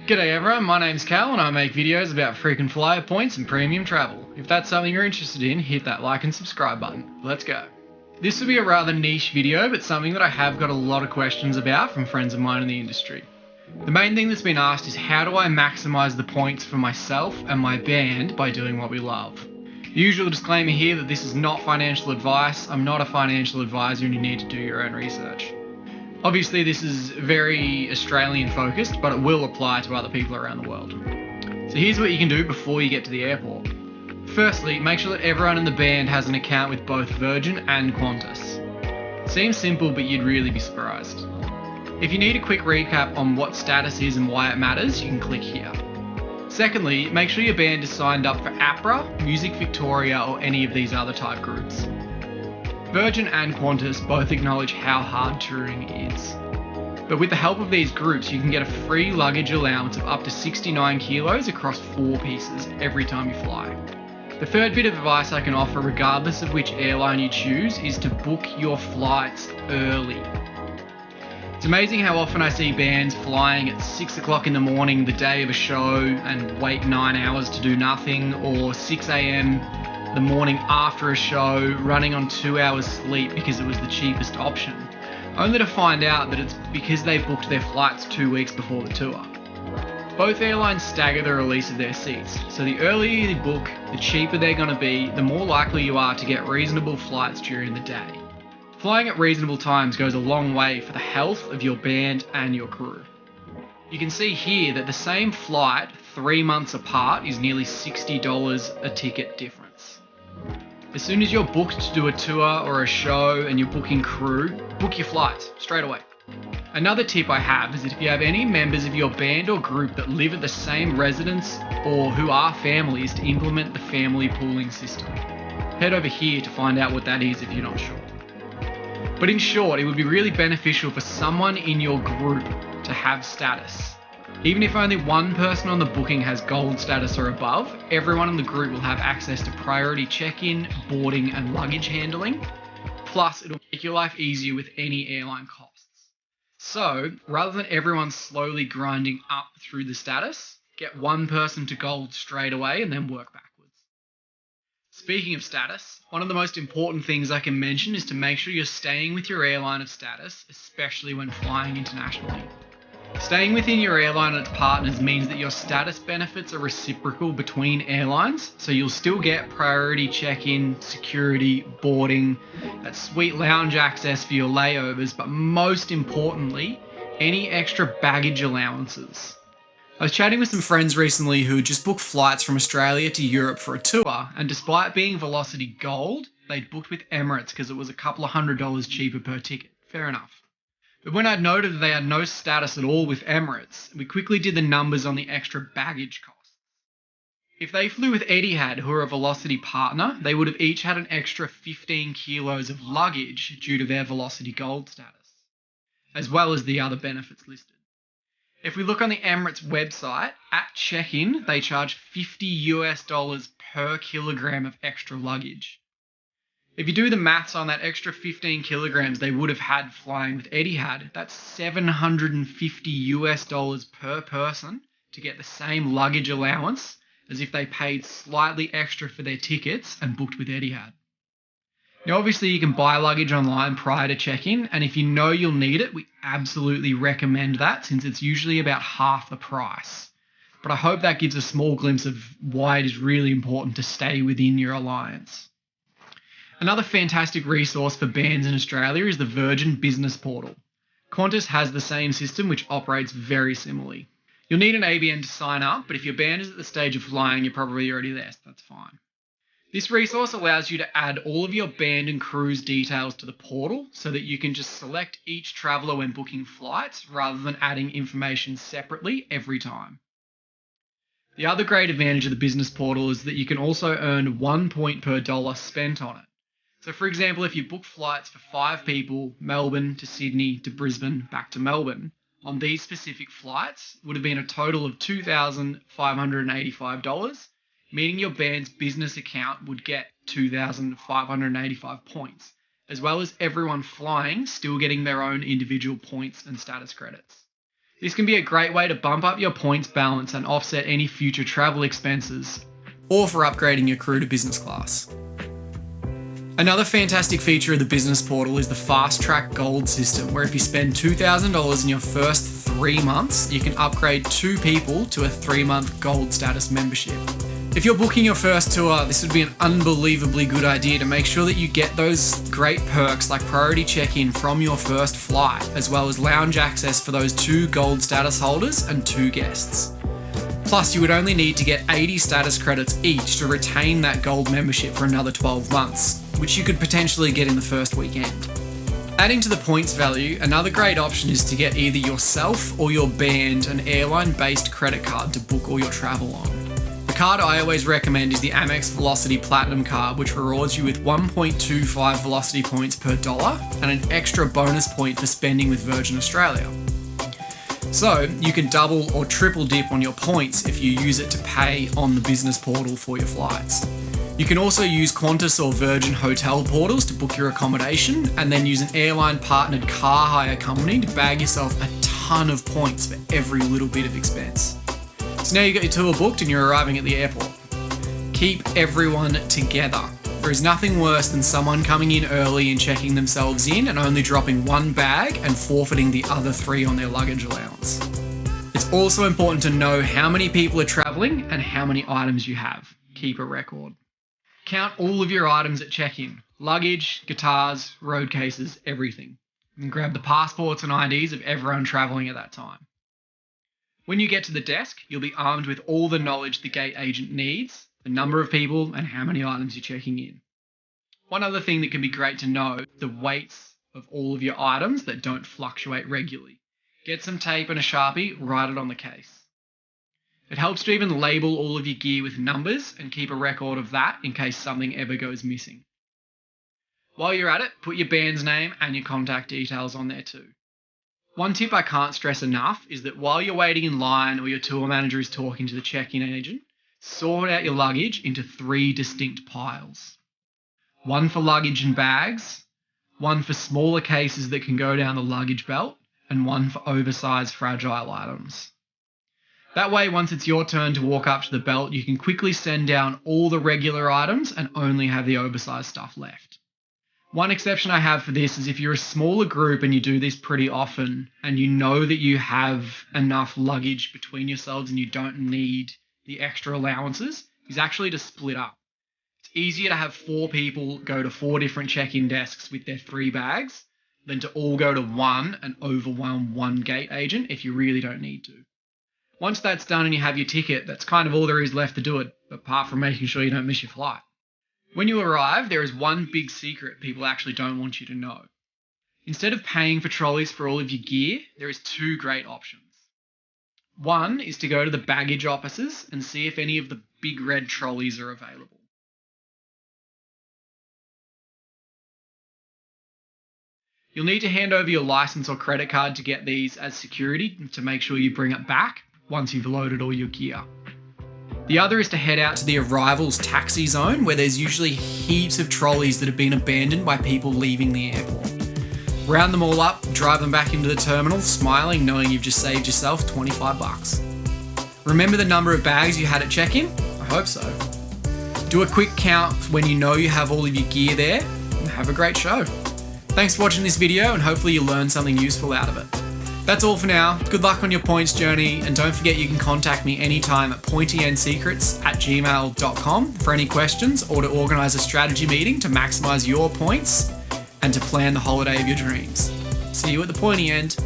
G'day everyone, my name's Cal and I make videos about frequent flyer points and premium travel. If that's something you're interested in, hit that like and subscribe button. Let's go. This will be a rather niche video, but something that I have got a lot of questions about from friends of mine in the industry. The main thing that's been asked is how do I maximise the points for myself and my band by doing what we love? The usual disclaimer here that this is not financial advice, I'm not a financial advisor and you need to do your own research. Obviously this is very Australian focused, but it will apply to other people around the world. So here's what you can do before you get to the airport. Firstly, make sure that everyone in the band has an account with both Virgin and Qantas. Seems simple, but you'd really be surprised. If you need a quick recap on what status is and why it matters, you can click here. Secondly, make sure your band is signed up for APRA, Music Victoria, or any of these other type groups. Virgin and Qantas both acknowledge how hard touring is. But with the help of these groups, you can get a free luggage allowance of up to 69 kilos across 4 pieces every time you fly. The third bit of advice I can offer, regardless of which airline you choose, is to book your flights early. It's amazing how often I see bands flying at 6 o'clock in the morning the day of a show and wait 9 hours to do nothing, or 6 a.m. the morning after a show running on 2 hours sleep because it was the cheapest option, only to find out that it's because they booked their flights 2 weeks before the tour. Both airlines stagger the release of their seats, so the earlier you book, the cheaper they're going to be, the more likely you are to get reasonable flights during the day. Flying at reasonable times goes a long way for the health of your band and your crew. You can see here that the same flight 3 months apart is nearly $60 a ticket difference. As soon as you're booked to do a tour or a show and you're booking crew, book your flights straight away. Another tip I have is that if you have any members of your band or group that live at the same residence or who are families, to implement the family pooling system. Head over here to find out what that is if you're not sure. But in short, it would be really beneficial for someone in your group to have status. Even if only one person on the booking has gold status or above, everyone in the group will have access to priority check-in, boarding and luggage handling. Plus, it'll make your life easier with any airline costs. So, rather than everyone slowly grinding up through the status, get one person to gold straight away and then work backwards. Speaking of status, one of the most important things I can mention is to make sure you're staying with your airline of status, especially when flying internationally. Staying within your airline and its partners means that your status benefits are reciprocal between airlines, so you'll still get priority check-in, security, boarding, that sweet lounge access for your layovers, but most importantly, any extra baggage allowances. I was chatting with some friends recently who had just booked flights from Australia to Europe for a tour, and despite being Velocity Gold, they'd booked with Emirates because it was a couple of $100 cheaper per ticket. Fair enough. But when I'd noted that they had no status at all with Emirates, we quickly did the numbers on the extra baggage costs. If they flew with Etihad, who are a Velocity partner, they would have each had an extra 15 kilos of luggage due to their Velocity Gold status, as well as the other benefits listed. If we look on the Emirates website, at check-in, they charge $50 per kilogram of extra luggage. If you do the maths on that extra 15 kilograms they would have had flying with Etihad, that's $750 per person to get the same luggage allowance as if they paid slightly extra for their tickets and booked with Etihad. Now obviously you can buy luggage online prior to check-in, and if you know you'll need it, we absolutely recommend that since it's usually about half the price. But I hope that gives a small glimpse of why it is really important to stay within your alliance. Another fantastic resource for bands in Australia is the Virgin Business Portal. Qantas has the same system which operates very similarly. You'll need an ABN to sign up, but if your band is at the stage of flying, you're probably already there, so that's fine. This resource allows you to add all of your band and crew's details to the portal so that you can just select each traveller when booking flights rather than adding information separately every time. The other great advantage of the business portal is that you can also earn 1 point per dollar spent on it. So for example, if you book flights for 5 people, Melbourne to Sydney to Brisbane back to Melbourne, on these specific flights would have been a total of $2,585, meaning your band's business account would get 2,585 points, as well as everyone flying still getting their own individual points and status credits. This can be a great way to bump up your points balance and offset any future travel expenses, or for upgrading your crew to business class. Another fantastic feature of the business portal is the FastTrack Gold system, where if you spend $2,000 in your first 3 months, you can upgrade 2 people to a 3-month gold status membership. If you're booking your first tour, this would be an unbelievably good idea to make sure that you get those great perks like priority check-in from your first flight, as well as lounge access for those 2 gold status holders and 2 guests. Plus, you would only need to get 80 status credits each to retain that gold membership for another 12 months, which you could potentially get in the first weekend. Adding to the points value, another great option is to get either yourself or your band an airline-based credit card to book all your travel on. The card I always recommend is the Amex Velocity Platinum card, which rewards you with 1.25 Velocity points per dollar and an extra bonus point for spending with Virgin Australia. So you can double or triple dip on your points if you use it to pay on the business portal for your flights. You can also use Qantas or Virgin hotel portals to book your accommodation, and then use an airline partnered car hire company to bag yourself a ton of points for every little bit of expense. So now you've got your tour booked and you're arriving at the airport. Keep everyone together. There is nothing worse than someone coming in early and checking themselves in and only dropping 1 bag and forfeiting the other 3 on their luggage allowance. It's also important to know how many people are travelling and how many items you have. Keep a record. Count all of your items at check-in. Luggage, guitars, road cases, everything. And grab the passports and IDs of everyone travelling at that time. When you get to the desk, you'll be armed with all the knowledge the gate agent needs, the number of people, and how many items you're checking in. One other thing that can be great to know, the weights of all of your items that don't fluctuate regularly. Get some tape and a Sharpie, write it on the case. It helps to even label all of your gear with numbers and keep a record of that in case something ever goes missing. While you're at it, put your band's name and your contact details on there too. One tip I can't stress enough is that while you're waiting in line or your tour manager is talking to the check-in agent, sort out your luggage into 3 distinct piles. 1 for luggage and bags, 1 for smaller cases that can go down the luggage belt, and 1 for oversized fragile items. That way, once it's your turn to walk up to the belt, you can quickly send down all the regular items and only have the oversized stuff left. One exception I have for this is if you're a smaller group and you do this pretty often and you know that you have enough luggage between yourselves and you don't need the extra allowances, is actually to split up. It's easier to have 4 people go to 4 different check-in desks with their 3 bags than to all go to 1 and overwhelm 1 gate agent if you really don't need to. Once that's done and you have your ticket, that's kind of all there is left to do it, apart from making sure you don't miss your flight. When you arrive, there is one big secret people actually don't want you to know. Instead of paying for trolleys for all of your gear, there is 2 great options. One is to go to the baggage offices and see if any of the big red trolleys are available. You'll need to hand over your license or credit card to get these as security to make sure you bring it back once you've loaded all your gear. The other is to head out to the arrivals taxi zone, where there's usually heaps of trolleys that have been abandoned by people leaving the airport. Round them all up, drive them back into the terminal, smiling, knowing you've just saved yourself $25. Remember the number of bags you had at check-in? I hope so. Do a quick count when you know you have all of your gear there, and have a great show. Thanks for watching this video, and hopefully you learned something useful out of it. That's all for now. Good luck on your points journey, and don't forget you can contact me anytime at pointyandSecrets@gmail.com for any questions or to organise a strategy meeting to maximise your points and to plan the holiday of your dreams. See you at the pointy end.